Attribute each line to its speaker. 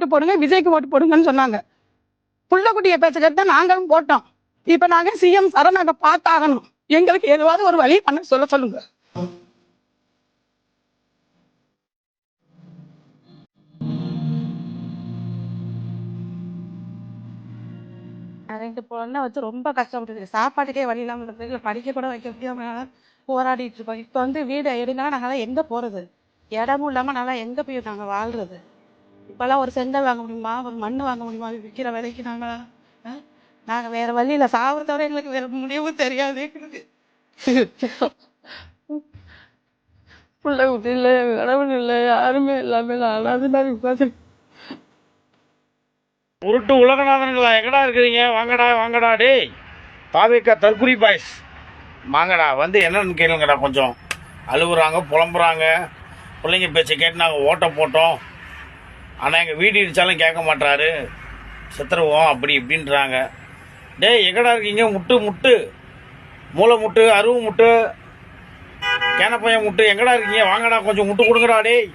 Speaker 1: ஓட்டு போடுங்க, விஜய்க்கு ஓட்டு போடுங்கன்னு சொன்னாங்க. புள்ளக்குட்டிய பேச்ச கேட்டு நாங்களும் போட்டோம். இப்ப நாங்க சிஎம் சாரை நாங்க பார்த்தாகணும். எங்களுக்கு ஏதாவது ஒரு வழி பண்ண சொல்லுங்க. ரெண்டு பொண்ணை வச்சு ரொம்ப கஷ்டப்பட்டு சாப்பாட்டுக்கே வழி இல்லாமல் இருந்தது, படிக்க கூட வைக்க முடியாம போராடிட்டு இருக்கோம். இப்போ வந்து வீடு எடுங்கன்னா நாங்களாம் எங்கே போகிறது? இடமும் இல்லாமல் நல்லா எங்கே போய் நாங்கள் வாழ்கிறது? இப்போல்லாம் ஒரு செங்கல் வாங்க முடியுமா, ஒரு மண் வாங்க முடியுமா? விற்கிற விலைக்கு நாங்கள் வேறு வழியில் சாவர தவிர எங்களுக்கு வேறு முடியவும் தெரியாது. எங்களுக்கு பிள்ளை குட்டி இல்லை, கடவுள் இல்லை, யாருமே இல்லாமல் நான் அது மாதிரி உட்காந்து
Speaker 2: உருட்டு உலகநாதன்களா, எங்கடா இருக்கிறீங்க? வாங்கடா வாங்கடா டேய், தாவேக்கா தற்குறி பாய்ஸ் வாங்கடா, வந்து என்னன்னு கேளுங்கடா. கொஞ்சம் அழுகுறாங்க, புலம்புறாங்க, பிள்ளைங்க பேச்சை கேட்டு நாங்கள் ஓட்ட போட்டோம், ஆனால் எங்கள் வீடு இடித்தாலும் கேட்க மாட்டாரு, செத்துருவோம் அப்படி இப்படின்றாங்க. டேய் எங்கடா இருக்கீங்க? முட்டு முட்டு, மூளை முட்டு, அருவு முட்டு, கேனப்பையன் முட்டு, எங்கடா இருக்கீங்க? வாங்கடா, கொஞ்சம் முட்டு கொடுங்கடா டேய்.